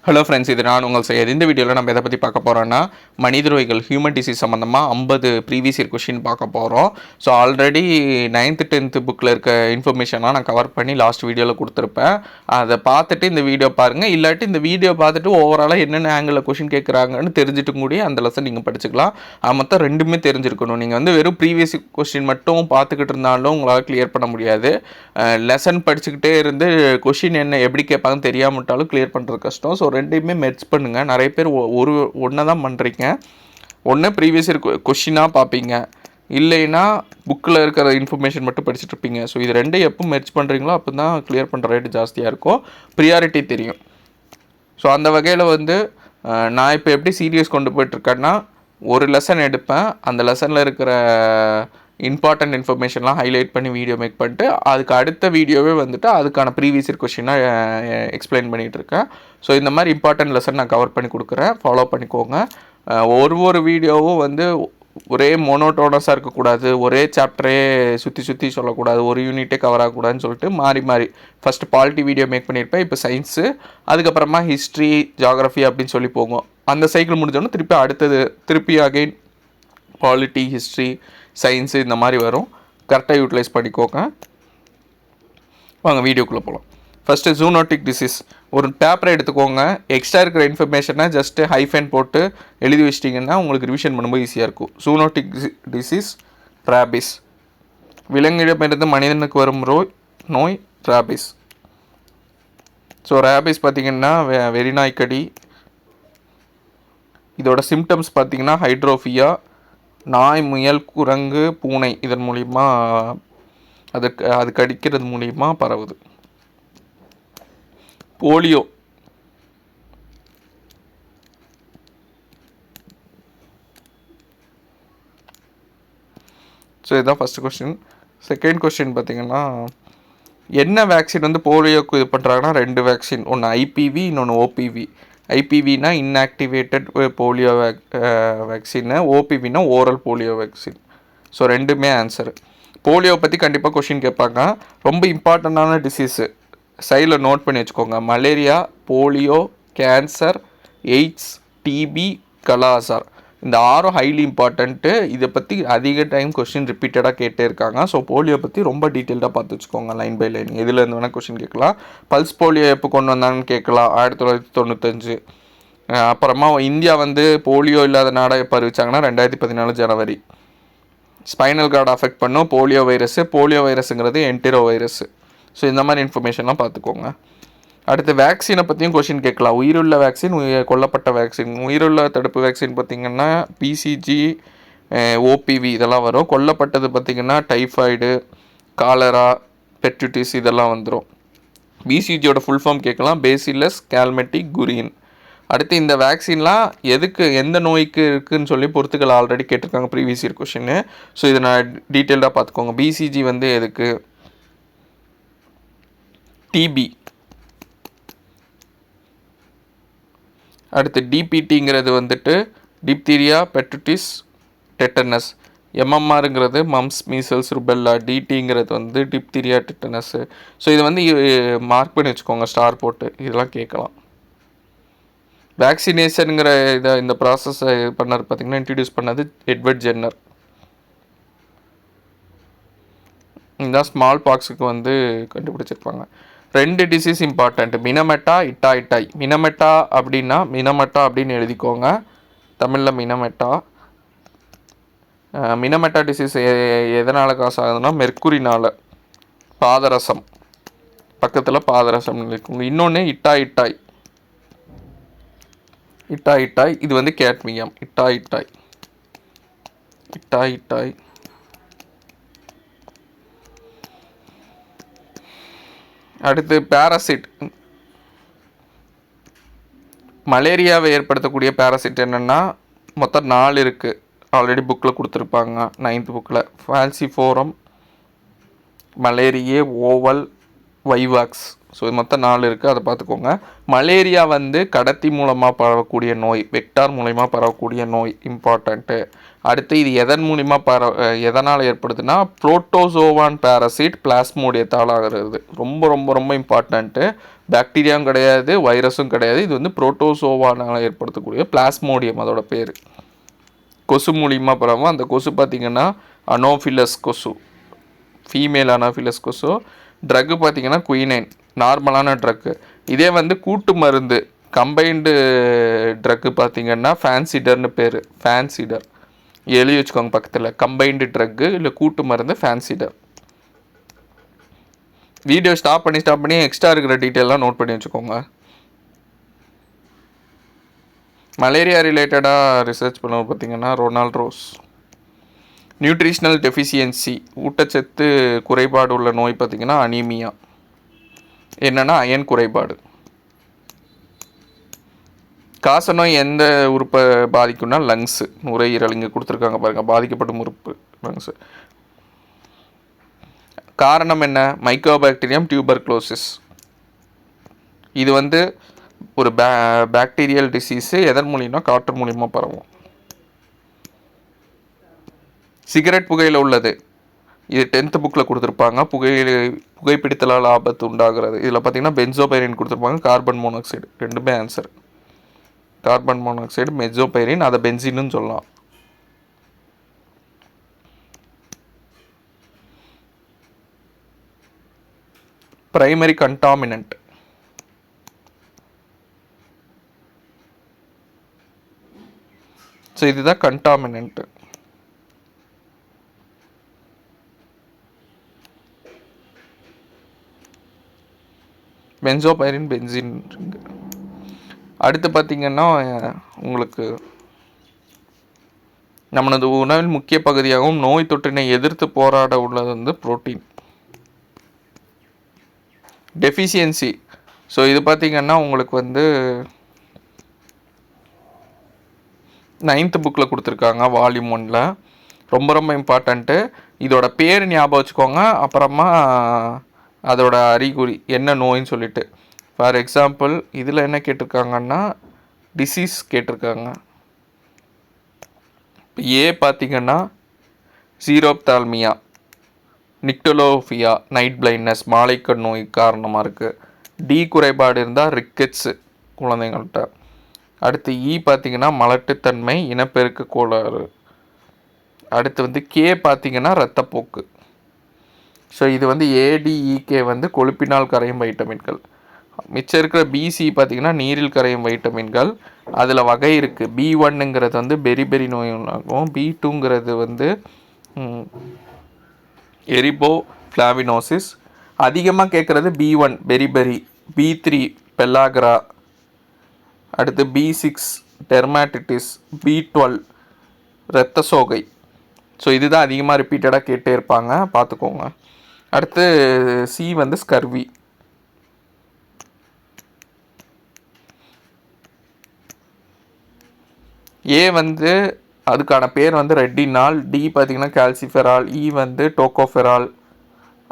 Hello friends, இது நான் உங்கள் செய்யது. இந்த வீடியோவில் நம்ம எதை பற்றி பார்க்க போகிறோன்னா, மனித நோய்கள் ஹியூமன் டிசீஸ் சம்மந்தமாக 50 ப்ரீவியஸ் இயர் கொஷின் பார்க்க போகிறோம். ஸோ ஆல்ரெடி 9th 10th புக்கில் இருக்க இன்ஃபர்மேஷன்லாம் நான் கவர் பண்ணி லாஸ்ட் வீடியோவில் கொடுத்துருப்பேன். அதை பார்த்துட்டு இந்த வீடியோ பாருங்கள். இல்லாட்டி இந்த வீடியோ பார்த்துட்டு ஓவராலாக என்னென்ன ஆங்கிளில் கொஷின் கேட்குறாங்கன்னு தெரிஞ்சுட்டு கூடிய அந்த லெசன் நீங்கள் படிச்சுக்கலாம். மொத்தம் ரெண்டுமே தெரிஞ்சிருக்கணும். நீங்கள் வந்து வெறும் ப்ரீவியஸ் கொஷின் மட்டும் பார்த்துக்கிட்டு இருந்தாலும் உங்களால் கிளியர் பண்ண முடியாது. லெசன் படிச்சுக்கிட்டே இருந்து கொஷின் என்ன எப்படி கேட்பாங்கன்னு தெரியாமட்டாலும் கிளியர் பண்ணுறது கஷ்டம். ஸோ ரெண்டையுமே மெர்ஜ் பண்ணுங்கள். நிறைய பேர் ஒன்று தான் பண்ணுறீங்க. ஒன்று ப்ரீவியஸ் இயர் கொஷினாக பார்ப்பீங்க, இல்லைன்னா புக்கில் இருக்கிற இன்ஃபர்மேஷன் மட்டும் படிச்சுட்டு இருப்பீங்க. ஸோ இது ரெண்டையும் எப்போ மெர்ஜ் பண்ணுறீங்களோ அப்போ தான் கிளியர் பண்ணுற ரேட்டு ஜாஸ்தியாக இருக்கும், ப்ரியாரிட்டி தெரியும். ஸோ அந்த வகையில் வந்து நான் இப்போ எப்படி சீரியஸ் கொண்டு போய்ட்டுருக்கேன்னா, ஒரு லெசன் எடுப்பேன், அந்த லெசனில் இருக்கிற இம்பார்ட்டன்ட் இன்ஃபர்மேஷன்லாம் ஹைலைட் பண்ணி வீடியோ மேக் பண்ணிட்டு அதுக்கு அடுத்த வீடியோவே வந்துட்டு அதுக்கான ப்ரீவியஸ் இயர் கொஷினாக எக்ஸ்பிளைன் பண்ணிகிட்ருக்கேன். ஸோ இந்த மாதிரி இம்பார்ட்டன்ட் லெசன் நான் கவர் பண்ணி கொடுக்குறேன், ஃபாலோ பண்ணிக்கோங்க. ஒரு வீடியோவும் வந்து ஒரே மோனோட்டோனஸாக இருக்கக்கூடாது, ஒரே சாப்டரே சுற்றி சொல்லக்கூடாது, ஒரு யூனிட்டே கவர் ஆகக்கூடாதுன்னு சொல்லிட்டு மாறி ஃபஸ்ட்டு பாலிட்டி வீடியோ மேக் பண்ணியிருப்பேன், இப்போ சயின்ஸு, அதுக்கப்புறமா ஹிஸ்ட்ரி, ஜியாகிரஃபி அப்படின்னு சொல்லி போகும். அந்த சைக்கிள் முடிஞ்சோன்னா திருப்பி அகைன் பாலிட்டி, ஹிஸ்ட்ரி, சயின்ஸு இந்த மாதிரி வரும். கரெக்டாக யூட்டிலைஸ் பண்ணிக்கோங்க. வாங்க வீடியோக்குள்ளே போகலாம். First zoonotic disease. ஒரு பேப்பரை எடுத்துக்கோங்க. எக்ஸ்ட்ரா இருக்கிற இன்ஃபர்மேஷனை ஜஸ்ட்டு ஹைஃபன் போட்டு எழுதி வச்சிட்டிங்கன்னா உங்களுக்கு ரிவிஷன் பண்ணும்போது ஈஸியாக இருக்கும். Zoonotic disease, rabies. விலங்கிடமிருந்து மனிதனுக்கு வரும் நோய் ரேபிஸ். ஸோ ரேபிஸ் பார்த்திங்கன்னா வெறிநாய்க்கடி. இதோட சிம்டம்ஸ் பார்த்திங்கன்னா ஹைட்ரோஃபியா, நாய், முயல், குரங்கு, பூனை இதன் மூலிமா அது கடிக்கிறது மூலிமா பரவுது. போலியோ. ஸோ இதுதான் ஃபஸ்ட்டு கொஸ்டின். செகண்ட் கொஸ்டின் பார்த்திங்கன்னா, என்ன வேக்சின் வந்து போலியோக்கு இது பண்ணுறாங்கன்னா, 2 வேக்சின், ஒன்று ஐபிவி, இன்னொன்று ஓபிவி. ஐபிவினா இன்ஆக்டிவேட்டட் போலியோ வேக்சின்னு, ஓபிவினா ஓரல் போலியோ வேக்சின். ஸோ ரெண்டுமே ஆன்சரு. போலியோ பற்றி கண்டிப்பாக கொஷின் கேட்பாங்க. ரொம்ப இம்பார்ட்டண்ட்டான டிசீஸு சைடில் நோட் பண்ணி வச்சுக்கோங்க. Malaria, polio, cancer, AIDS, TB, kala azar. இந்த 6 ஹைலி இம்பார்ட்டண்ட்டு. இதை பற்றி அதிக டைம் கொஷின் ரிப்பீட்டடாக கேட்டே இருக்காங்க. ஸோ போலியோ பற்றி ரொம்ப டீட்டெயில்டாக பார்த்து வச்சுக்கோங்க. லைன் பை லைன் எதுலேருந்து வேணால் கொஷின் கேட்கலாம். பல்ஸ் போலியோ எப்போ கொண்டு வந்தாங்கன்னு கேட்கலாம், 1995. அப்புறமா இந்தியா வந்து போலியோ இல்லாத நாடாக எப்போ அறிவிச்சாங்கன்னா 2014 ஜனவரி. ஸ்பைனல் கார்டு அஃபெக்ட் பண்ணும் போலியோ வைரஸு. போலியோ வைரஸுங்கிறது என்டிரோ வைரஸு. ஸோ இந்த மாதிரி இன்ஃபர்மேஷன்லாம் பார்த்துக்கோங்க. அடுத்து வேக்சினை பற்றியும் கொஷின் கேட்கலாம். உயிருள்ள வேக்சின், கொல்லப்பட்ட வேக்சின். உயிருள்ள தடுப்பு வேக்சின் பார்த்திங்கன்னா பிசிஜி, ஓபிவி இதெல்லாம் வரும். கொல்லப்பட்டது பார்த்திங்கன்னா டைஃபாய்டு, காலரா, பெர்டியூட்டிஸ் இதெல்லாம் வந்துடும். பிசிஜியோட ஃபுல் ஃபார்ம் கேட்கலாம், பேசிலஸ் கால்மெட்டிக் குரியன். அடுத்து இந்த வேக்சின்லாம் எதுக்கு, எந்த நோய்க்கு இருக்குதுன்னு சொல்லி பொறுத்துக்கள் ஆல்ரெடி கேட்டிருக்காங்க ப்ரீவியஸ் இயர் கொஷின்னு. ஸோ இதை நான் டீட்டெயில்டாக பார்த்துக்கோங்க. பிசிஜி வந்து எதுக்கு, டிபி. அடுத்து டிபிடிங்கிறது வந்துட்டு டிப்தீரியா, பெர்டியூட்டிஸ், டெட்டனஸ். எம்எம்ஆருங்கிறது மம்ஸ், மீசல்ஸ், ருபெல்லா. டிடிங்கிறது வந்து டிப்தீரியா, டெட்டனஸ்ஸு. ஸோ இது வந்து மார்க் பண்ணி வச்சுக்கோங்க ஸ்டார் போட்டு. இதெல்லாம் கேட்கலாம். வேக்சினேஷனுங்கிற இந்த ப்ராசஸை பண்ணார் பார்த்திங்கன்னா, இன்ட்ரடியூஸ் பண்ணது எட்வர்ட் ஜென்னர். இதுதான் ஸ்மால் பாக்ஸுக்கு வந்து கண்டுபிடிச்சிருப்பாங்க. 2 டிசீஸ் இம்பார்ட்டண்ட், மினமெட்டா, இட்டாய். மினமெட்டா அப்படின்னு எழுதிக்கோங்க, தமிழில் மினமெட்டா. மினமெட்டா டிசீஸ் எதனால் காசு ஆகுதுன்னா மெர்க்குரினால். பாதரசம் பக்கத்தில் பாதரசம் இருக்குங்க. இன்னொன்று இட்டாய். இது வந்து கேட்மியம். இட்டாய். அடுத்து பாராசிட். மலேரியாவை ஏற்படுத்தக்கூடிய பாராசிட் என்னென்னா மொத்தம் 4 இருக்குது. ஆல்ரெடி புக்கில் கொடுத்துருப்பாங்க, 9th புக்கில். ஃபால்சிஃபோரம், மலேரியே, ஓவல், வைவாக்ஸ். ஸோ இது மொத்தம் 4 இருக்குது, அதை பார்த்துக்கோங்க. மலேரியா வந்து கடத்தி மூலமாக பரவக்கூடிய நோய், வெக்டார் மூலமாக பரவக்கூடிய நோய், இம்பார்ட்டண்ட்டு. அடுத்து இது எதனால் ஏற்படுதுன்னா புரோட்டோசோவான் பாரசைட் பிளாஸ்மோடியத்தால் ஆகிறது. ரொம்ப ரொம்ப ரொம்ப இம்பார்ட்டண்ட்டு. பாக்டீரியாவும் கிடையாது, வைரஸும் கிடையாது. இது வந்து புரோட்டோசோவானால் ஏற்படுத்தக்கூடிய பிளாஸ்மோடியம் அதோட பேர். கொசு மூலியமாக பரவும். அந்த கொசு பார்த்திங்கன்னா அனோஃபிலஸ் கொசு, ஃபீமேல் அனோஃபிலஸ் கொசு. ட்ரக்கு பார்த்திங்கன்னா குயினைன், நார்மலான ட்ரக்கு. இதே வந்து கூட்டு மருந்து கம்பைன்டு ட்ரக்கு பார்த்திங்கன்னா ஃபேன்சிடர்னு பேர். ஃபேன்சிடர் எழுதி வச்சுக்கோங்க பக்கத்தில். கம்பைன்டு ட்ரக்கு இல்லை கூட்டு மருந்து ஃபேன்சிடர். வீடியோ ஸ்டாப் பண்ணி எக்ஸ்ட்ரா இருக்கிற டீட்டெயிலாம் நோட் பண்ணி வச்சுக்கோங்க. மலேரியா ரிலேட்டடாக ரிசர்ச் பண்ண பார்த்திங்கன்னா ரொனால்ட் ரோஸ். நியூட்ரிஷனல் டெஃபிஷியன்சி, ஊட்டச்சத்து குறைபாடு உள்ள நோய் பார்த்திங்கன்னா அனீமியா. என்னென்னா அயன் குறைபாடு. காசநோய் எந்த உறுப்பை பாதிக்கும்னா லங்ஸு, நுரையீரல். இங்கே கொடுத்துருக்காங்க பாருங்கள், பாதிக்கப்படும் உறுப்பு லங்ஸு. காரணம் என்ன? Mycobacterium tuberculosis. இது வந்து ஒரு பாக்டீரியல் டிசீஸு. எதன் மூலியமாக? காற்று மூலியமாக பரவும். சிகரெட் புகையில் உள்ளது. இது 10th புக்கில் கொடுத்துருப்பாங்க. புகைப்பிடித்தலால் ஆபத்து உண்டாகிறது. இதில் பார்த்தீங்கன்னா பென்சோபைரின் கொடுத்துருப்பாங்க, கார்பன் மோனாக்சைடு. ரெண்டுமே ஆன்சர். கார்பன் மோனாக்சைடு, பென்சோபைரின், அதை பென்சின்னு சொல்லலாம். Primary contaminant. ஸோ இதுதான் கண்டாமினன்ட். பென்சோபைரின், பென்சின். அடுத்து பார்த்திங்கன்னா உங்களுக்கு நமது உணவின் முக்கிய பகுதியாகவும் நோய் தொற்றினை எதிர்த்து போராட உள்ளது வந்து புரோட்டீன். டெஃபிஷியன்சி. ஸோ இது பார்த்திங்கன்னா உங்களுக்கு வந்து 9th புக்கில் கொடுத்துருக்காங்க, வால்யூம் 1ல். ரொம்ப ரொம்ப இம்பார்ட்டண்ட்டு. இதோட பேர் ஞாபகம் வச்சுக்கோங்க, அப்புறமா அதோட அறிகுறி என்ன நோயின்னு சொல்லிட்டு. ஃபார் எக்ஸாம்பிள் இதில் என்ன கேட்டிருக்காங்கன்னா டிசீஸ் கேட்டிருக்காங்க. இப்போ ஏ பார்த்திங்கன்னா ஜீரோப்தால்மியா, நிக்டலோஃபியா, நைட் பிளைண்ட்னஸ், மாலைக்கண் நோய் காரணமாக இருக்குது. டி குறைபாடு இருந்தால் ரிக்கெட்ஸு குழந்தைங்கள்ட்ட. அடுத்து இ பார்த்திங்கன்னா மலட்டுத்தன்மை, இனப்பெருக்க கோளாறு. அடுத்து வந்து கே பார்த்திங்கன்னா இரத்தப்போக்கு. ஸோ இது வந்து ஏடிஇகே வந்து கொழுப்பினால் கரையும் வைட்டமின்கள். மிச்சம் இருக்கிற பிசி பார்த்திங்கன்னா நீரில் கரையும் வைட்டமின்கள். அதில் வகை இருக்குது. B1ங்கிறது வந்து பெரி நோய் உண்டாகும். B2ங்கிறது வந்து எரிபோ ஃப்ளாவினோசிஸ். அதிகமாக கேட்குறது B1 பெரி, B3 பெல்லாக்ரா. அடுத்து B6 டெர்மாட்டிட்டிஸ், B12 இரத்த சோகை. ஸோ இதுதான் அதிகமாக ரிப்பீட்டடாக கேட்டே இருப்பாங்க, பார்த்துக்கோங்க. அடுத்து சி வந்து ஸ்கர்வி. ஏ வந்து அதுக்கான பேர் வந்து ரெட்டினால். டி பார்த்திங்கன்னா கால்சிஃபெரால். இ வந்து டோகோஃபெரால்.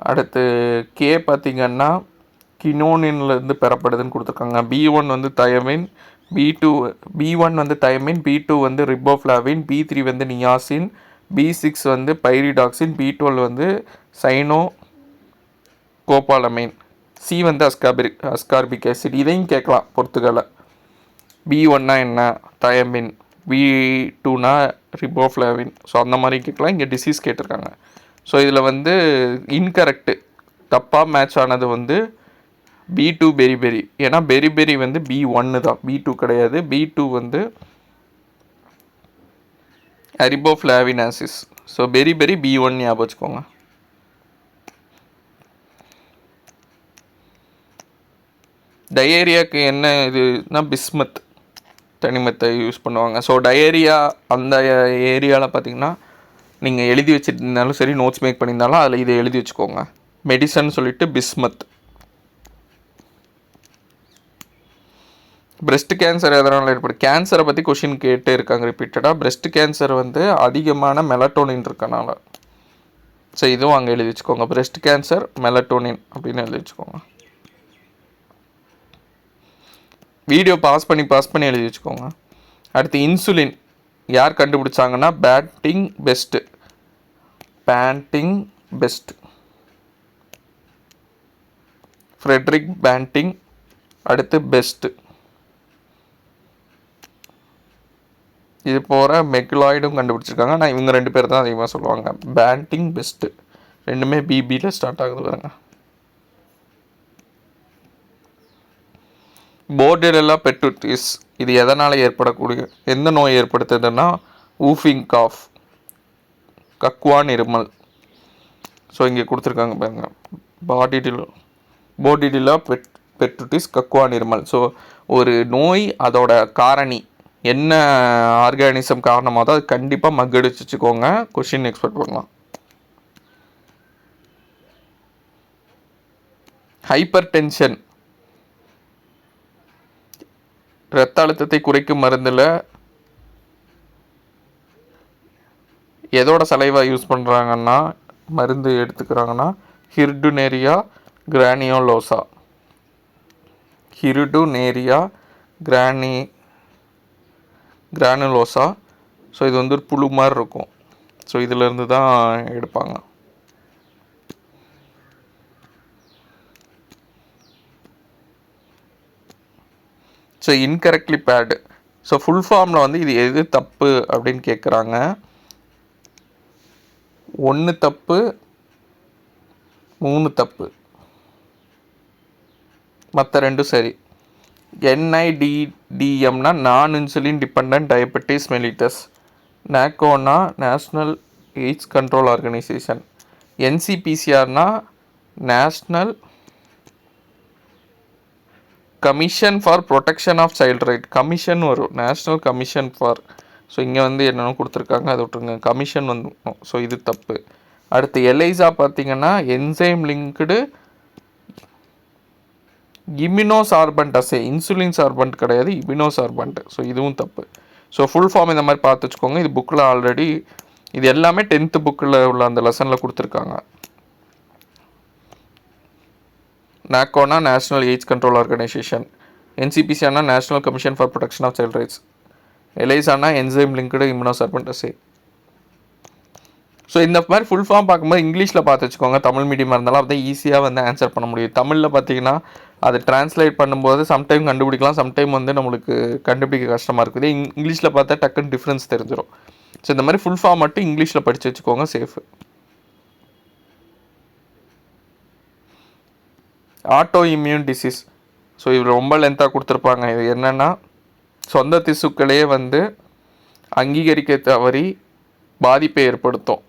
அடுத்து கே பார்த்திங்கன்னா கினோனின்லேருந்து பெறப்படுதுன்னு கொடுத்துருக்காங்க. B1 வந்து தயமின், B1 வந்து தயமின், B2 வந்து ரிபோஃப்ளாவின், B3 வந்து நியாசின், B6 வந்து பைரிடாக்சின், B12 வந்து சைனோ கோபாலமைன். சி வந்து அஸ்கார்பிக் ஆசிட். இதையும் கேட்கலாம் பொறுத்துக்கலை. B1னா என்ன? தயமின். B2னா ரிபோஃப்ளாவின். ஸோ அந்த மாதிரி கேட்கலாம். இங்கே டிசீஸ் கேட்டிருக்காங்க. ஸோ இதில் வந்து இன்கரெக்டு, தப்பாக மேட்ச் ஆனது வந்து B2 பெரி. ஏன்னா பெரி வந்து B1 தான், B2 கிடையாது. B2 வந்து ரிபோஃப்ளாவினாசிஸ். ஸோ பெரி B1 ஞாபகம் வச்சுக்கோங்க. டயேரியாவுக்கு என்ன இதுனா பிஸ்மத் தனிமத்தை யூஸ் பண்ணுவாங்க. ஸோ டயேரியா அந்த ஏரியாவில் பார்த்திங்கன்னா நீங்கள் எழுதி வச்சுருந்தாலும் சரி, நோட்ஸ் மேக் பண்ணியிருந்தாலும் அதில் இதை எழுதி வச்சுக்கோங்க. மெடிசன் சொல்லிட்டு பிஸ்மத். பிரெஸ்ட் கேன்சர் எதனால் ஏற்படும்? கேன்சரை பற்றி கொஷின் கேட்டே இருக்காங்க ரிப்பீட்டடாக. பிரெஸ்ட் கேன்சர் வந்து அதிகமான மெலட்டோனின் இருக்கனால. ஸோ இதுவும் அங்கே எழுதி வச்சுக்கோங்க. பிரெஸ்ட் கேன்சர் மெலட்டோனின் அப்படின்னு எழுதி வச்சுக்கோங்க. வீடியோ பாஸ் பண்ணி எழுதி வச்சுக்கோங்க. அடுத்து இன்சுலின் யார் கண்டுபிடிச்சாங்கன்னா பேண்டிங் பெஸ்ட், ஃப்ரெட்ரிக் பேண்டிங் அடுத்து பெஸ்ட்டு. இது போகிற மெக்லாய்டும் கண்டுபிடிச்சிருக்காங்க. ஆனால் இவங்க 2 பேர் தான் அதிகமாக சொல்லுவாங்க. பேண்டிங் பெஸ்ட்டு ரெண்டுமே பிபியில் ஸ்டார்ட் ஆகுது பாருங்க. போர்டெல்லா பெட்டுட்டிஸ் இது எதனால் ஏற்படக்கூடிய எந்த நோய் ஏற்படுத்துதுன்னா ஊஃபிங் காஃப், கக்குவான் இருமல். ஸோ இங்கே கொடுத்துருக்காங்க பாருங்க, போர்டிடிலா பெட்டுட்டிஸ் கக்குவான் இருமல். ஸோ ஒரு நோய் அதோட காரணி என்ன ஆர்கானிசம் காரணமாக தான் அது கண்டிப்பாக மக்கடிச்சு வச்சுக்கோங்க. கொஷின் எக்ஸ்பெக்ட் பண்ணலாம். ஹைப்பர் டென்ஷன் இரத்த அழுத்தத்தை குறைக்கும் மருந்தில் எதோட சலைவா யூஸ் பண்ணுறாங்கன்னா மருந்து எடுத்துக்கிறாங்கன்னா ஹிர்டுனேரியா கிரானியோலோசா. ஹிர்டுனேரியா கிரானுலோசா. ஸோ இது வந்து ஒரு புழு மாதிரி இருக்கும். ஸோ இதிலேருந்து தான் எடுப்பாங்க. So incorrectly paid. So full ஃபார்மில் வந்து இது எது தப்பு அப்படின்னு கேட்குறாங்க. 1 தப்பு 3 தப்பு, மற்ற 2 சரி. NIDDMனா non insulin dependent diabetes mellitus. நாக்கோனா நேஷ்னல் எய்ட்ஸ் கண்ட்ரோல் ஆர்கனைசேஷன். NCPCRனா national commission for protection of child right. Commission வரும், நேஷ்னல் கமிஷன் ஃபார். ஸோ இங்கே வந்து என்னென்ன கொடுத்துருக்காங்க அதை விட்டுருங்க, கமிஷன் வந்து. ஸோ இது தப்பு. அடுத்து எலைசா பார்த்தீங்கன்னா என்சைம் லிங்க்டு இம்யூனோசார்பன்ட் அசே. இன்சுலின் சார்பன்ட் கிடையாது, இம்யூனோசார்பன்ட். ஸோ இதுவும் தப்பு. ஸோ ஃபுல் ஃபார்ம் இந்த மாதிரி பார்த்து வச்சுக்கோங்க. இது புக்கில் ஆல்ரெடி இது எல்லாமே 10th புக்கில் உள்ள அந்த லெசனில் கொடுத்துருக்காங்க. நாக்கோனா நேஷ்னல் எய்ட்ஸ் கண்ட்ரோல் ஆர்கனைசேஷன். NCPCனா national commission for protection of child rights. எலைசானா enzyme linked immunosorbent assay. So இந்த மாதிரி ஃபுல் ஃபார்ம் பார்க்கும்போது இங்கிலீஷில் பார்த்து வச்சுக்கோங்க. தமிழ் மீடியமாக இருந்தாலும் அப்போ ஈஸியாக வந்து ஆன்சர் பண்ண முடியும். தமிழில் பார்த்தீங்கன்னா அதை ட்ரான்ஸ்லேட் பண்ணும்போது சம்டைம் கண்டுபிடிக்கலாம், சம்டைம் வந்து நம்மளுக்கு கண்டுபிடிக்க கஷ்டமாக இருக்குது. இங்கிலீஷில் பார்த்தா டக்குன்னு டிஃப்ரென்ஸ் தெரிஞ்சிடும். ஸோ இந்த மாதிரி ஃபுல் ஃபார்ம் மட்டும் இங்கிலீஷில் படித்து வச்சுக்கோங்க, safe. Auto immune disease. So இது ரொம்ப லென்த்தாக கொடுத்துருப்பாங்க. இது என்னென்னா சொந்த திசுக்களே வந்து அங்கீகரிக்க தவறி பாதிப்பை ஏற்படுத்தும்.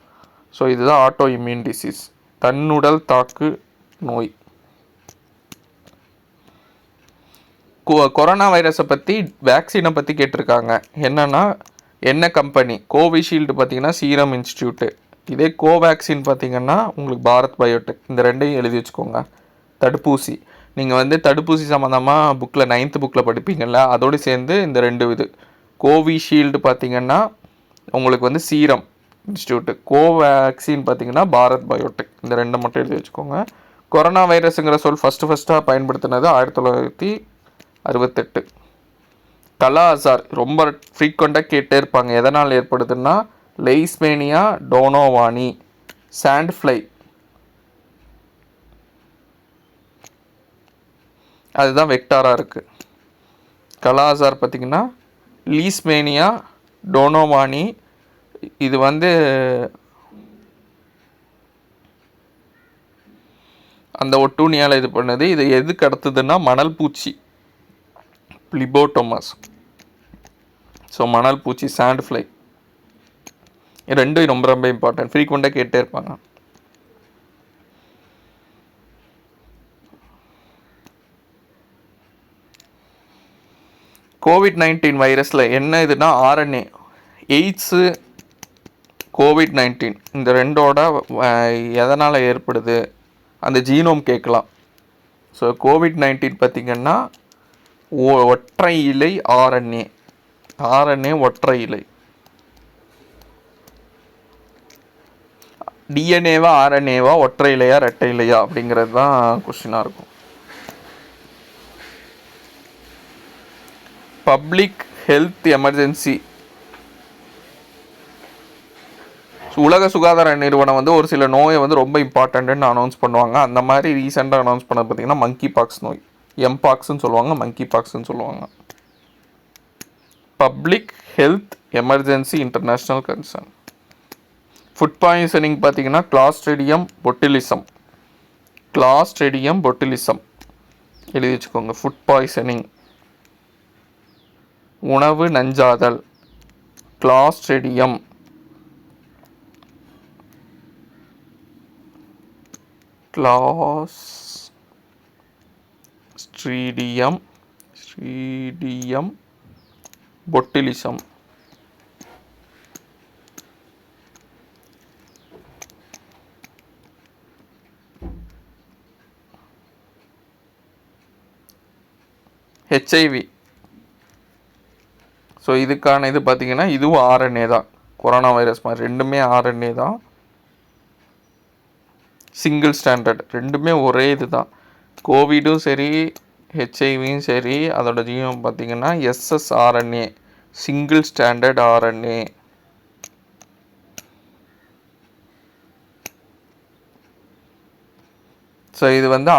ஸோ இதுதான் ஆட்டோ இம்யூன் டிசீஸ், தன்னுடல் தாக்கு நோய். கொரோனா வைரஸை பற்றி வேக்சினை பற்றி கேட்டிருக்காங்க. என்னென்னா என்ன கம்பெனி? கோவிஷீல்டு பார்த்தீங்கன்னா சீரம் இன்ஸ்டியூட்டு. இதே கோவேக்சின் பார்த்தீங்கன்னா உங்களுக்கு பாரத் பயோடெக். இந்த 2ஐயும் எழுதி வச்சுக்கோங்க. தடுப்பூசி நீங்கள் வந்து தடுப்பூசி சம்மந்தமாக புக்கில் 9th புக்கில் படிப்பீங்கள்ல, அதோடு சேர்ந்து இந்த 2 இது. கோவிஷீல்டு பார்த்தீங்கன்னா உங்களுக்கு வந்து சீரம் இன்ஸ்டியூட்டு, கோவேக்சின் பார்த்தீங்கன்னா பாரத் பயோடெக். இந்த 2 மட்டும் எழுதி வச்சுக்கோங்க. கொரோனா வைரஸுங்கிற சொல் ஃபஸ்ட்டாக பயன்படுத்தினது 1968. கலா அசார் ரொம்ப ஃப்ரீக்வெண்ட்டாக கேட்டே இருப்பாங்க. எதனால் ஏற்படுதுன்னா லெய்ஸ்மேனியா டோனோவானி, சாண்ட் ஃப்ளை, அதுதான் வெக்டாராக இருக்குது. கலாசார் பார்த்திங்கன்னா லீஸ்மேனியா டோனோவானி. இது வந்து அந்த ஒட்டூனியால் இது பண்ணுது. இது எதுக்கு அடுத்ததுன்னா மணல் பூச்சி, பிளிபோட்டோமஸ். ஸோ மணல் பூச்சி, சாண்ட் ஃப்ளை, 2 ரொம்ப ரொம்ப இம்பார்ட்டன்ட், ஃப்ரீக்வெண்ட்டாக கேட்டே இருப்பாங்க. COVID-19 வைரஸில் என்ன இதுனா RNA. எய்ட்ஸு COVID-19 இந்த 2ஓட எதனால் ஏற்படுது அந்த ஜீனோம் கேட்கலாம். ஸோ COVID-19 பார்த்திங்கன்னா ஒற்றை இலை RNA ஒற்றை இலை. டிஎன்ஏவா RNAவா, ஒற்றை இலையா ரெட்டை இலையா அப்படிங்கிறது தான் கொஸ்டினாக இருக்கும். Public health emergency. உலக சுகாதார நிறுவனம் வந்து ஒரு சில நோயை வந்து ரொம்ப இம்பார்ட்டண்ட்டுன்னு அனௌன்ஸ் பண்ணுவாங்க. அந்த மாதிரி ரீசெண்டாக அனௌன்ஸ் பண்ணது பார்த்திங்கன்னா மங்கி பாக்ஸ் நோய். எம்பாக்ஸ்ன்னு சொல்லுவாங்க, மங்கி பாக்ஸ்ன்னு சொல்லுவாங்க. Public health emergency international concern. Food poisoning பார்த்தீங்கன்னா கிளாஸ்ட்ரிடியம் பொட்டுலிசம். கிளாஸ்ட்ரிடியம் பொட்டுலிசம் எழுதி வச்சுக்கோங்க. ஃபுட் பாய்சனிங் உணவு நஞ்சாதல். கிளாஸ்ட்ரிடியம் ஸ்ட்ரீடியம் பொட்டுலிசம். ஹெச்ஐவி. ஸோ இதுக்கான இது பார்த்தீங்கன்னா இதுவும் ஆர்என்ஏ தான். கொரோனா வைரஸ் மாதிரி ரெண்டுமே ஆர்என்ஏ தான். சிங்கிள் ஸ்டாண்டர்ட், ரெண்டுமே ஒரே இது தான். கோவிடும் சரி ஹெச்ஐவியும் சரி அதோட ஜீவம் பார்த்தீங்கன்னா எஸ்எஸ்ஆர்என்ஏ, சிங்கிள் ஸ்டாண்டர்ட் ஆர்என்ஏ. ஸோ இது வந்து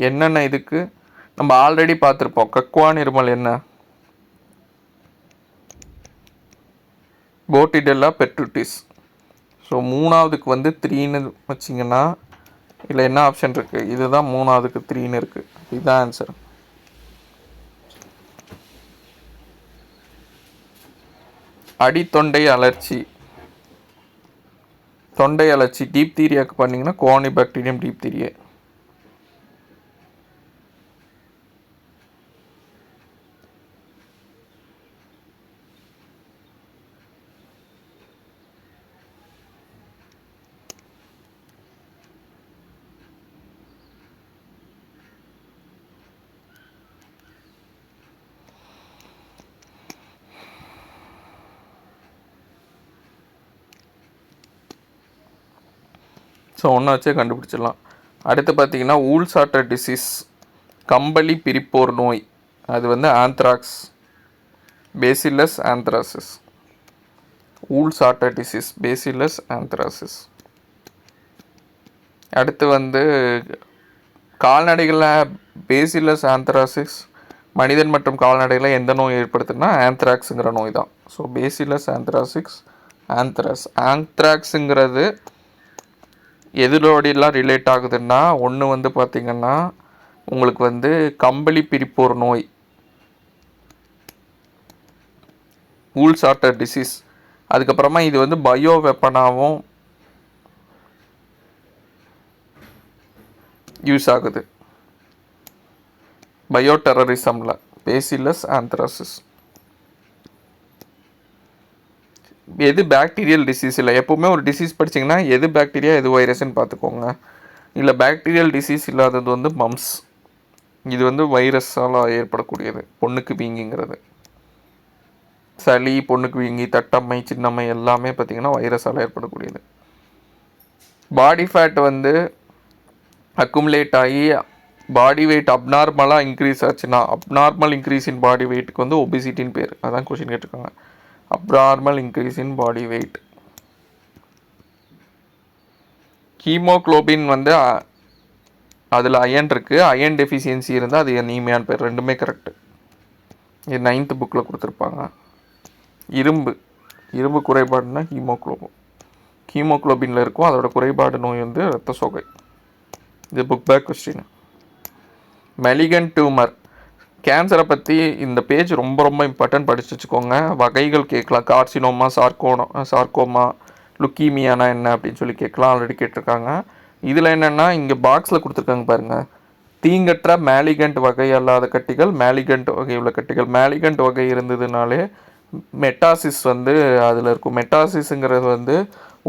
என்னென்ன இதுக்கு நம்ம ஆல்ரெடி பார்த்துருப்போம். கக்குவான் இருமல் என்ன? போட்டிடெல்லா பெர்டுட்டிஸ். ஸோ மூணாவதுக்கு வந்து 3ன்னு வச்சிங்கன்னா இல்லை என்ன ஆப்ஷன் இருக்குது? இதுதான் மூணாவதுக்கு 3ன்னு இருக்குது. இதுதான் ஆன்சர். அடித்தொண்டை அலர்ச்சி. தொண்டை அலர்ச்சி டீப்தீரியாவுக்கு பண்ணிங்கன்னா கோனிபாக்டீரியம் டீப்தீரியா. ஸோ ஒன்றை வச்சே கண்டுபிடிச்சிடலாம். அடுத்து பார்த்தீங்கன்னா ஊல் சாட்டர் டிசீஸ், கம்பளி பிரிப்போர் நோய். அது வந்து anthrax, bacillus anthracis. Wool chatter disease, bacillus anthracis. அடுத்து வந்து கால்நடைகளில் பேசிலஸ் ஆந்த்ராசிஸ் மனிதன் மற்றும் கால்நடைகளை எந்த நோய் ஏற்படுத்துனா ஆந்த்ராக்ஸுங்கிற நோய் தான். ஸோ பேசிலஸ் ஆந்த்ராசிக்ஸ், ஆந்த்ராக்ஸுங்கிறது எதிலோடலாம் ரிலேட் ஆகுதுன்னா ஒன்று வந்து பார்த்திங்கன்னா உங்களுக்கு வந்து கம்பளி பிரிப்போர் நோய், ஊல் சாட்டர் டிசீஸ். அதுக்கப்புறமா இது வந்து பயோ வெப்பனாகவும் யூஸ் ஆகுது, பயோ டெரரிசமில். Bacillus anthracis. எது பாக்டீரியல் டிசீஸ் இல்லை. எப்போவுமே ஒரு டிசீஸ் படிச்சிங்கன்னா எது பாக்டீரியா எது வைரஸ்ன்னு பார்த்துக்கோங்க. இல்லை பாக்டீரியல் டிசீஸ் இல்லாதது வந்து மம்ஸ். இது வந்து வைரஸால் ஏற்படக்கூடியது. பொண்ணுக்கு வீங்கிங்கிறது, சளி, பொண்ணுக்கு வீங்கி, தட்டம்மை, சின்னம்மை எல்லாமே பார்த்திங்கன்னா வைரஸால் ஏற்படக்கூடியது. பாடி ஃபேட் வந்து அக்குமுலேட் ஆகி பாடி வெயிட் அப்நார்மலாக இன்க்ரீஸ் ஆச்சுன்னா, அப்நார்மல் இன்க்ரீஸ் இன் பாடி வெயிட்டுக்கு வந்து ஒபிசிட்டின்னு பேர். அதான் கொஷின் கேட்டிருக்காங்க. Abnormal increase in body weight. Haemoglobin வந்து அதில் அயன் இருக்குது. அயன் டெஃபிஷியன்சி இருந்தால் அது அனீமியான்னு பேர். ரெண்டுமே கரெக்டு. இது 9th புக்கில் கொடுத்துருப்பாங்க. இரும்பு குறைபாடுனா ஹீமோக்ளோபினில் இருக்கும். அதோட குறைபாடு நோய் வந்து இரத்த சோகை. இது புக் பேக் கொஸ்டின். மெலிகன் டியூமர். கேன்சரை பற்றி இந்த பேஜ் ரொம்ப ரொம்ப இம்பார்ட்டன்ட், படிச்சு வச்சுக்கோங்க. வகைகள் கேட்கலாம். கார்சினோமா, சார்கோமா, லுக்கீமியானா என்ன அப்படின்னு சொல்லி கேட்கலாம். ஆல்ரெடி கேட்டிருக்காங்க. இதில் என்னென்னா இங்கே பாக்ஸில் கொடுத்துருக்காங்க பாருங்கள். தீங்கற்ற மேலிகண்ட் வகை அல்லாத கட்டிகள், மேலிகண்ட் வகை உள்ள கட்டிகள். மேலிகண்ட் வகை இருந்ததுனாலே மெட்டாசிஸ் வந்து அதில் இருக்கும். மெட்டாசிஸுங்கிறது வந்து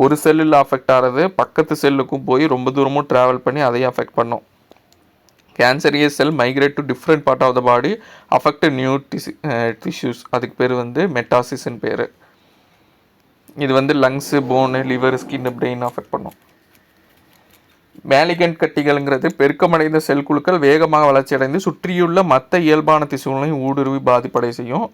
ஒரு செல்லில் அஃபெக்ட் ஆகிறது பக்கத்து செல்லுக்கும் போய் ரொம்ப தூரமும் ட்ராவல் பண்ணி அதையும் அஃபெக்ட் பண்ணும். Cancerous cell migrate to different part of the body, affect new tissues. அதுக்கு பேர் வந்து மெட்டாசிஸ்ன்னு பேர். இது வந்து lungs, bone, liver, skin, brain affect பண்ணும். மேலிகண்ட் கட்டிகள்ங்கிறது பெருக்கமடைந்த செல் குழுக்கள் வேகமாக வளர்ச்சி அடைந்து சுற்றியுள்ள மற்ற இயல்பான திசுக்களையும் ஊடுருவி பாதிப்படை செய்யும்.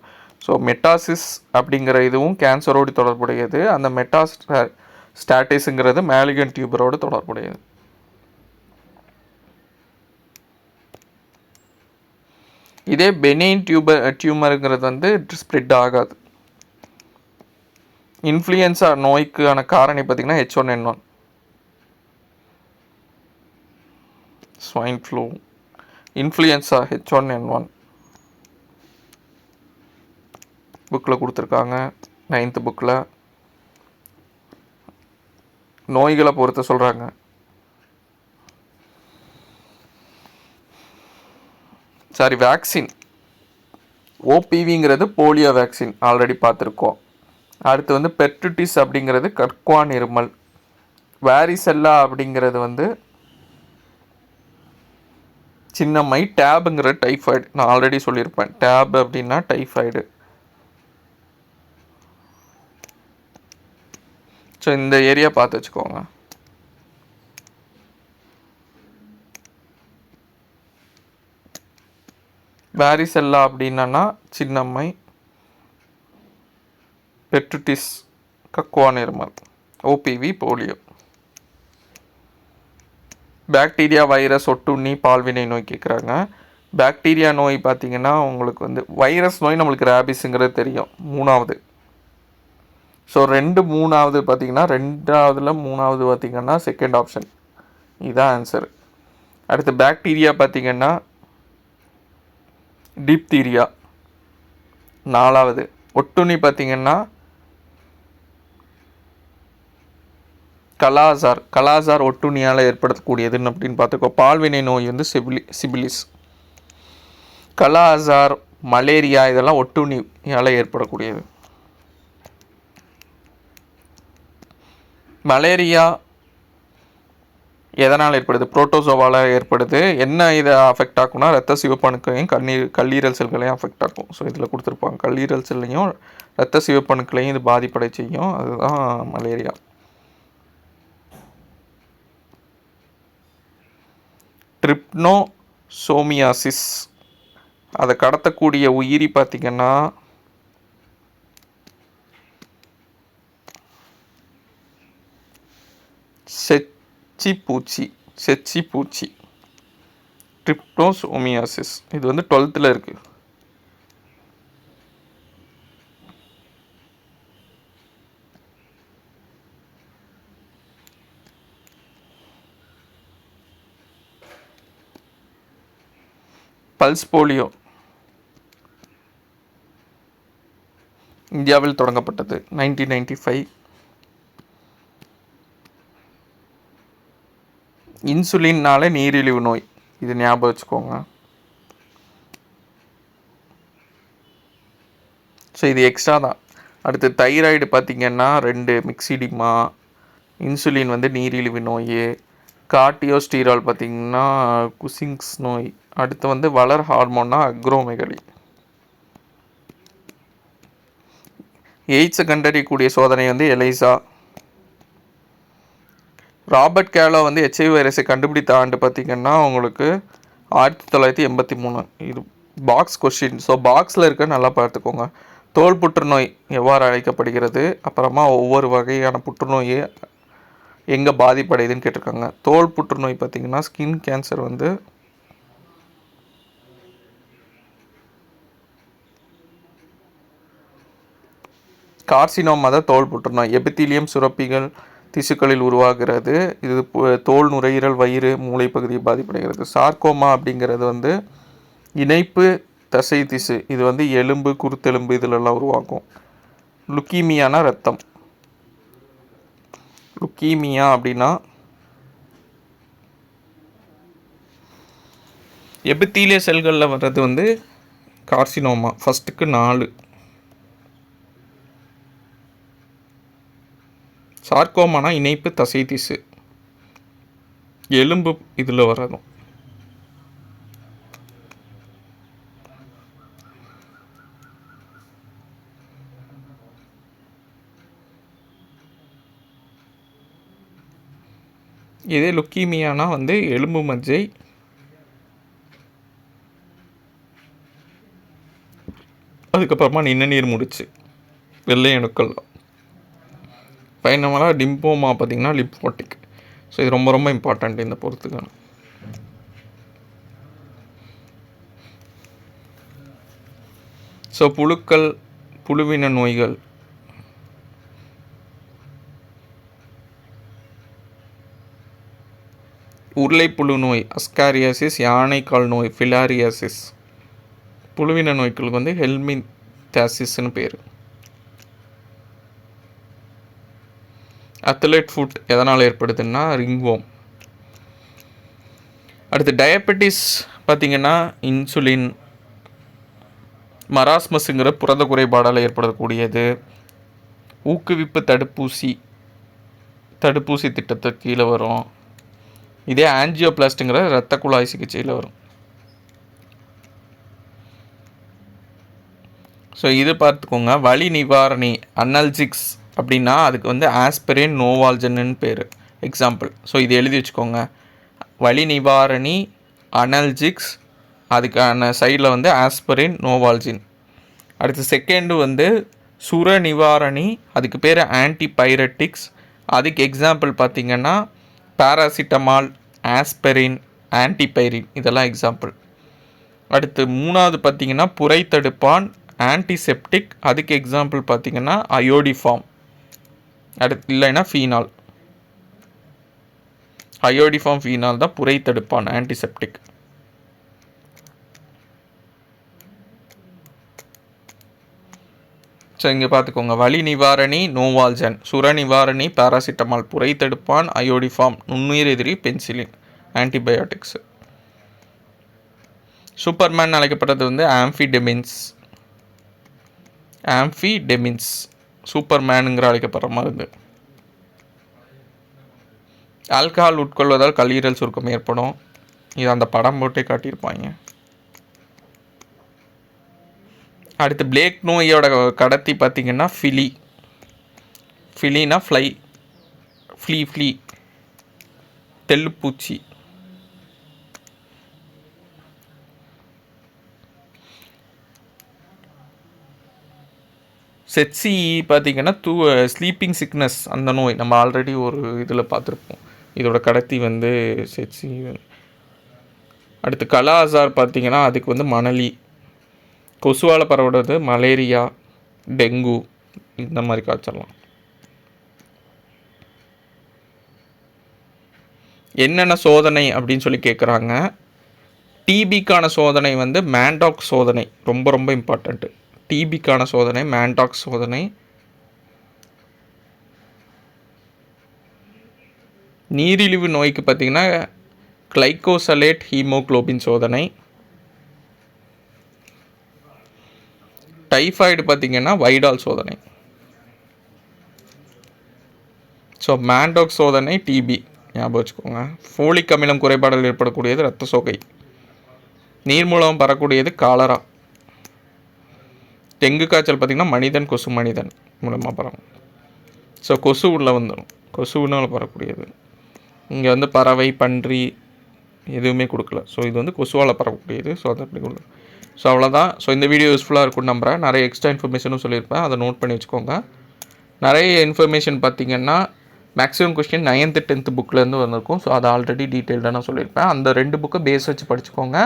ஸோ மெட்டாசிஸ் அப்படிங்கிற இதுவும் கேன்சரோடு தொடர்புடையது. அந்த மெட்டாஸ்டாட்டிஸுங்கிறது மேலிகண்ட் டியூபரோடு தொடர்புடையது. இதே பெனின் டியூமருங்கிறது வந்து ஸ்ப்ரெட் ஆகாது. இன்ஃப்ளூயன்ஸா நோய்க்கான காரணி பார்த்திங்கன்னா H1N1, swine flu, influenza H1N1 புக்கில் கொடுத்துருக்காங்க. 9th புக்கில் நோய்களை பொறுத்து சொல்கிறாங்க. வேக்சின் ஓபிவிங்கிறது போலியோ வேக்சின் ஆல்ரெடி பார்த்துருக்கோம். அடுத்து வந்து பெர்டுட்டிஸ் அப்படிங்கிறது கற்குவான் இருமல். வாரிசெல்லா அப்படிங்கிறது வந்து சின்னம்மை. டேபுங்கிற டைஃபாய்டு, நான் ஆல்ரெடி சொல்லியிருப்பேன். டேப் அப்படின்னா டைஃபாய்டு. ஸோ இந்த ஏரியா பார்த்து வச்சுக்கோங்க. வாரிசெல்லா அப்படின்னா சின்னம்மை, பெர்டுட்டிஸ் கக்குவான் இருமல், ஓபிவி போலியோ. பாக்டீரியா, வைரஸ், ஒட்டுண்ணி, பால்வினை நோய் கேட்குறாங்க. பாக்டீரியா நோய் பார்த்திங்கன்னா உங்களுக்கு வந்து வைரஸ் நோய் நம்மளுக்கு ரேபிஸுங்கிறது தெரியும், 3வது. ஸோ 2, 3வது பார்த்திங்கன்னா 2வதுல 3வது பார்த்திங்கன்னா செகண்ட் ஆப்ஷன், இதுதான் ஆன்சர். அடுத்து பாக்டீரியா பார்த்திங்கன்னா டிப்தீரியா 4வது. ஒட்டுண்ணி பார்த்திங்கன்னா கலாசார் ஒட்டுண்ணியால் ஏற்படுத்தக்கூடியதுன்னு அப்படின்னு பார்த்துக்கோ. பால்வினை நோய் வந்து சிபிலிஸ். கலாசார், மலேரியா இதெல்லாம் ஒட்டுண்ணியால் ஏற்படக்கூடியது. மலேரியா எதனால் ஏற்படுது? புரோட்டோசோவால் ஏற்படுது. என்ன இதை அஃபெக்ட் ஆகும்னா ரத்த சிவப்பணுக்களையும் கல்லீரல் செல்களையும் அஃபெக்ட் ஆகும். ஸோ இதில் கொடுத்துருப்பாங்க, கல்லீரல் செல்லையும் ரத்த சிவப்பணுக்களையும் இது பாதிப்படை செய்யும். அதுதான் மலேரியா. ட்ரிப்னோசோமியாசிஸ் அதை கடத்தக்கூடிய உயிரி பார்த்திங்கன்னா செச்சி பூச்சி. ட்ரிப்னோசோமியாசிஸ் இது வந்து 12th இருக்குது. பல்ஸ் போலியோ இந்தியாவில் தொடங்கப்பட்டது 1995. இன்சுலின்னால நீரிழிவு நோய், இது ஞாபகம் வச்சுக்கோங்க. ஸோ இது எக்ஸ்ட்ரா தான். அடுத்து தைராய்டு பார்த்திங்கன்னா 2 மிக்சிடிமா. இன்சுலின் வந்து நீரிழிவு நோய். கார்டியோஸ்டீரால் பார்த்திங்கன்னா குசிங்ஸ் நோய். அடுத்து வந்து வளர் ஹார்மோன்னா அக்ரோமெகலி. எய்ட்ஸை கண்டறியக்கூடிய சோதனை வந்து எலைசா. ராபர்ட் கேலோ வந்து HIV வைரஸை கண்டுபிடித்த ஆண்டு பார்த்திங்கன்னா உங்களுக்கு 1983. இது பாக்ஸ் கொஸ்டின். ஸோ பாக்ஸில் இருக்க நல்லா பார்த்துக்கோங்க. தோல் புற்றுநோய் எவ்வாறு அழைக்கப்படுகிறது, அப்புறமா ஒவ்வொரு வகையான புற்றுநோய் எங்கே பாதிப்படையுதுன்னு கேட்டிருக்காங்க. தோல் புற்றுநோய் பார்த்திங்கன்னா ஸ்கின் கேன்சர் வந்து கார்சினோமா தான் தோல் புற்றுநோய். எபித்தீலியம் சுரப்பிகள் திசுக்களில் உருவாகிறது. இது தோல், நுரையீரல், வயிறு, மூளை பகுதியை பாதிப்படைகிறது. சார்கோமா அப்படிங்கிறது வந்து இணைப்பு தசை திசு. இது வந்து எலும்பு, குருத்தெலும்பு இதிலெல்லாம் உருவாகும். லுக்கீமியானா ரத்தம். லுக்கீமியா அப்படின்னா எபித்தீலிய செல்களில் வர்றது வந்து கார்சினோமா. ஃபஸ்ட்டுக்கு 4. சார்கோமானா இணைப்பு தசை திசு, எலும்பு இதில் வர்றதும். இதே லுக்கீமியானா வந்து எலும்பு மஜ்ஜை, அதுக்கப்புறமா நிணநீர் முடிச்சு, வெள்ளை அணுக்கள். ஃபைனலாக லிம்போமா பார்த்திங்கன்னா லிம்போட்டிக். ஸோ இது ரொம்ப ரொம்ப இம்பார்ட்டண்ட் இந்த பொறுத்துக்கான. ஸோ புழுக்கள், புழுவின நோய்கள், உருளைப்புழு நோய் அஸ்காரியாசிஸ், யானைக்கால் நோய் ஃபிலாரியாசிஸ், புழுவின நோய்களுக்கு வந்து ஹெல்மின்தாசிஸ்னு பேர். அத்லெட் ஃபுட் எதனால் ஏற்படுதுன்னா ரிங்வோம். அடுத்து டயபெட்டிஸ் பார்த்திங்கன்னா இன்சுலின், மராஸ்மஸுங்கிற புரத குறைபாடால் ஏற்படக்கூடியது. ஊக்குவிப்பு தடுப்பூசி திட்டத்துக்கு கீழே வரும். இதே ஆஞ்சியோபிளாஸ்ட்டுங்கிற இரத்த குழாய் சிகிச்சையில் வரும். ஸோ இது பார்த்துக்கோங்க. வலி நிவாரணி அனல்ஜிக்ஸ் அப்படின்னா அதுக்கு வந்து ஆஸ்பிரின், நோவால்ஜன்னு பேர் எக்ஸாம்பிள். ஸோ இது எழுதி வச்சுக்கோங்க. வலி நிவாரணி அனல்ஜிக்ஸ், அதுக்கான சைடில் வந்து ஆஸ்பிரின், நோவால்ஜின். அடுத்து செகண்டு வந்து சுர நிவாரணி, அதுக்கு பேர் ஆன்டிபைரட்டிக்ஸ். அதுக்கு எக்ஸாம்பிள் பார்த்திங்கன்னா பேராசிட்டமால், ஆஸ்பிரின், ஆன்டிபைரின், இதெல்லாம் எக்ஸாம்பிள். அடுத்து மூணாவது பார்த்திங்கன்னா புரைத்தடுப்பான், ஆன்டிசெப்டிக். அதுக்கு எக்ஸாம்பிள் பார்த்திங்கன்னா அயோடிஃபார்ம். அடுத்து இல்லைன்னா ஃபீனால். அயோடிஃபார்ம், ஃபீனால் தான் புரைத்தடுப்பான், ஆன்டிசெப்டிக். ஸோ இங்கே பார்த்துக்கோங்க. வலி நிவாரணி நோவால்ஜன், சுர நிவாரணி பேராசிட்டமால், புரைத்தடுப்பான் அயோடிஃபார்ம், நுண்ணுயிர் எதிரி பென்சிலின், ஆன்டிபயோட்டிக்ஸ். சூப்பர்மேன் அழைக்கப்படுறது வந்து ஆம்ஃபிடெமின்ஸ் சூப்பர்மேனுங்கிற அழைக்கப்படுற மருந்து. ஆல்கஹால் உட்கொள்வதால் கல்லீரல் சுருக்கம் ஏற்படும். இது அந்த படம் போட்டே காட்டியிருப்பாங்க. அடுத்து பிளேக் நோயோட கடத்தி பார்த்திங்கன்னா ஃபிலினா ஃப்ளீ தெள்ளுப்பூச்சி. செட்சி பார்த்திங்கன்னா ஸ்லீப்பிங் சிக்னஸ், அந்த நோய் நம்ம ஆல்ரெடி ஒரு இதில் பார்த்துருப்போம். இதோட கடத்தி வந்து செட்சி. அடுத்து கலா அசார் பார்த்திங்கன்னா அதுக்கு வந்து மணலி. கொசுவால் பரவுறது மலேரியா, டெங்கு, இந்த மாதிரி காய்ச்சலாம். என்னென்ன சோதனை அப்படின்னு சொல்லி கேட்குறாங்க. டிபிக்கான சோதனை வந்து மேண்டாக் சோதனை, ரொம்ப ரொம்ப இம்பார்ட்டண்ட்டு. டிபிக்கான சோதனை மேண்டாக் சோதனை. நீரிழிவு நோய்க்கு பார்த்திங்கன்னா கிளைகோசலேட் ஹீமோக்ளோபின் சோதனை. டைஃபாய்டு பார்த்திங்கன்னா வைடால் சோதனை. ஸோ மேண்டாக் சோதனை டிபி ஞாபகம் வச்சுக்கோங்க. ஃபோலிக் அமிலம் குறைபாடுகள் ஏற்படக்கூடியது இரத்த சோகை. நீர் மூலம் பரக்கூடியது காலரா. டெங்கு காய்ச்சல் பார்த்திங்கன்னா மனிதன் மூலமாக பரவும். ஸோ கொசு உள்ளே வந்துடும், கொசுவினால் பரக்கூடியது. இங்கே வந்து பறவை, பன்றி எதுவுமே கொடுக்கல. ஸோ இது வந்து கொசுவால் பரவக்கூடியது. ஸோ அது அப்படி கொடுக்கும். ஸோ அவ்வளோதான். ஸோ இந்த வீடியோ யூஸ்ஃபுல்லாக இருக்கும்னு நம்புகிறேன். நிறைய எக்ஸ்ட்ரா இன்ஃபர்மேஷனும் சொல்லியிருப்பேன், அதை நோட் பண்ணி வச்சுக்கோங்க. நிறைய இன்ஃபர்மேஷன் பார்த்திங்கன்னா மேக்ஸிமம் கொஸ்டின் 9th 10th புக்கிலேருந்து வந்திருக்கும். ஸோ அதை ஆல்ரெடி டீட்டெயில்டாக நான் சொல்லியிருப்பேன். அந்த 2 புக்கை பேஸ் வச்சு படிச்சுக்கோங்க.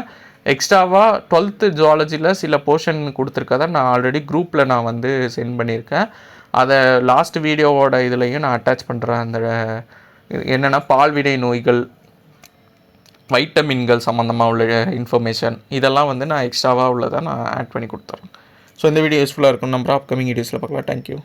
எக்ஸ்ட்ராவாக 12th ஜுவாலஜியில் சில போர்ஷன் கொடுத்துருக்கதை நான் ஆல்ரெடி குரூப்பில் நான் வந்து சென்ட் பண்ணியிருக்கேன். அதை லாஸ்ட் வீடியோவோட இதுலேயும் நான் அட்டாச் பண்ணுறேன். அந்த என்னென்னா பால்வினை நோய்கள், வைட்டமின்கள் சம்மந்தமாக உள்ள இன்ஃபர்மேஷன், இதெல்லாம் வந்து நான் எக்ஸ்ட்ராவாக உள்ளதை நான் ஆட் பண்ணி கொடுத்துறேன். ஸோ இந்த வீடியோ யூஸ்ஃபுல்லாக இருக்கும். நம்ம அப்கமிங் வீடியோஸில் பார்க்கலாம். தேங்க்யூ.